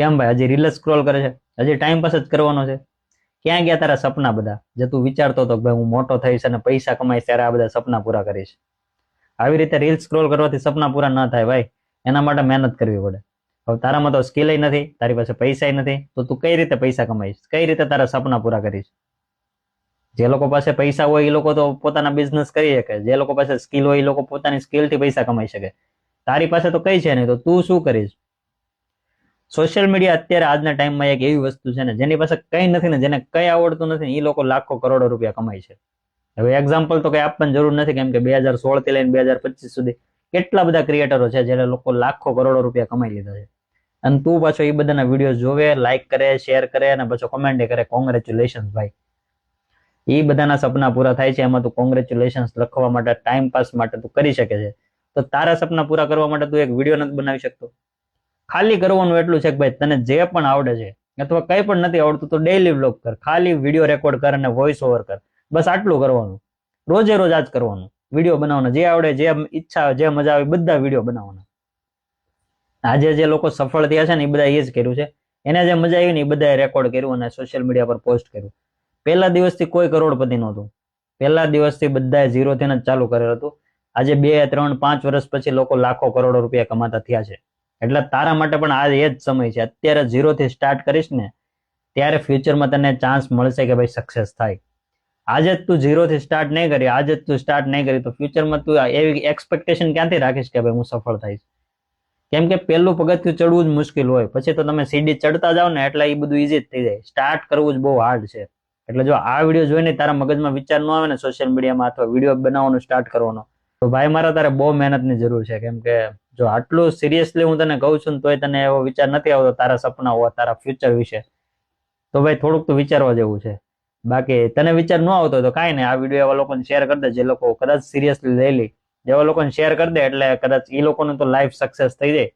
કેમ ભાઈ, હજી રીલ સ્ક્રોલ કરે છે? હજી ટાઈમ પાસ જ કરવાનો છે? ક્યાં ગયા તારા સપના બધા, જે તું વિચારતો હતો કે ભાઈ હું મોટો થઈશ અને પૈસા કમાઈશ ત્યારે આ બધા સપના પૂરા કરીશ? આવી રીતે રીલ સ્ક્રોલ કરવાથી સપના પૂરા ન થાય ભાઈ. એના માટે મહેનત કરવી પડે. હવે તારામાં તો સ્કિલ નથી, તારી પાસે પૈસા નથી, તો તું કઈ રીતે પૈસા કમાઈશ? કઈ રીતે તારા સપના પૂરા કરીશ? જે લોકો પાસે પૈસા હોય એ લોકો તો પોતાના બિઝનેસ કરી શકે, જે લોકો પાસે સ્કિલ હોય એ લોકો પોતાની સ્કિલથી પૈસા કમાઈ શકે. તારી પાસે તો કઈ છે નહીં, તો તું શું કરીશ? સોશિયલ મીડિયા અત્યારે આજના ટાઈમમાં એક એવી વસ્તુ છે ને, જેની પાસે કઈ નથી ને, જેને કઈ આવડતું નથી ને, એ લોકો લાખો કરોડો રૂપિયા કમાય છે. હવે એક્ઝામ્પલ તો કઈ આપવાની જરૂર નથી, કેમ કે 2016 થી લઈને 2025 સુધી કેટલા બધા ક્રિએટરો છે જેને લોકો લાખો કરોડો રૂપિયા કમાઈ લીધા છે. અને તું પાછો એ બધાના વિડીયો જોવે, લાઈક કરે, શેર કરે અને પાછો કમેન્ટ કરે કોંગ્રેચ્યુલેશન ભાઈ. એ બધાના સપના પૂરા થાય છે, એમાં તું કોંગ્રેચ્યુલેશન લખવા માટે, ટાઈમ પાસ માટે તું કરી શકે છે. તો તારા સપના પૂરા કરવા માટે તું એક વિડીયો નથી બનાવી શકતો? ખાલી કરવાનું એટલું છે કે ભાઈ તને જે પણ આવડે છે અથવા કંઈ પણ નથી આવડતું તો ડેઈલી વ્લોગ કર, ખાલી વિડીયો રેકોર્ડ કર અને વોઇસ ઓવર કર. બસ આટલું કરવાનું. રોજે રોજ આજ કરવાનું. વિડીયો બનાવવાના, જે આવડે, જે ઈચ્છા, જે મજા આવે બધા વિડીયો બનાવવાના. આજે જે લોકો સફળ થયા છે ને એ બધા એ જ કર્યું છે. એને જે મજા આવી ને એ બધાએ રેકોર્ડ કર્યું અને સોશિયલ મીડિયા પર પોસ્ટ કર્યું. પહેલા દિવસથી કોઈ કરોડપતિ નહોતું. પહેલા દિવસથી બધાએ ઝીરોથી જ ચાલુ કરેલું હતું. આજે 2, 3, 5 વર્ષ પછી લોકો લાખો કરોડો રૂપિયા કમાતા થયા છે. એટલે તારા માટે પણ આ એ જ સમય છે. અત્યારે ઝીરોથી સ્ટાર્ટ કરીશ ને ત્યારે ફ્યુચરમાં તને ચાન્સ મળશે કે ભાઈ સક્સેસ થાય. આજે જ તું ઝીરોથી સ્ટાર્ટ નહીં કરી, આજે જ તું સ્ટાર્ટ નહીં કરી તો ફ્યુચરમાં તું એવી એક્સપેક્ટેશન ક્યાંથી રાખીશ કે ભાઈ હું સફળ થઈશ? કેમ કે પહેલું પગથિયું ચડવું જ મુશ્કેલ હોય, પછી તો તમે સીડી ચડતા જાઓ ને એટલે એ બધું ઈઝી જ થઈ જાય. સ્ટાર્ટ કરવું જ બહુ હાર્ડ છે. એટલે જો આ વિડીયો જોઈને તારા મગજમાં વિચાર ન આવે ને સોશિયલ મીડિયામાં અથવા વિડીયો બનાવવાનું સ્ટાર્ટ કરવાનો, તો ભાઈ મારા તારે બહુ મહેનતની જરૂર છે. કેમ કે જો આટલું સિરિયસલી હું તને કહું છું ને તોય તને એવો વિચાર નથી આવતો તારા સપના હોય, તારા ફ્યુચર વિશે, તો ભાઈ થોડુંક તો વિચારવા જેવું છે. બાકી તને વિચાર ન આવતો તો કાંઈ નહીં, આ વિડીયો એવા લોકોને શેર કરી દે જે લોકો કદાચ સિરિયસલી લઈ લે. જેવા લોકોને શેર કરી દે એટલે કદાચ એ લોકોનું તો લાઈફ સક્સેસ થઈ જાય.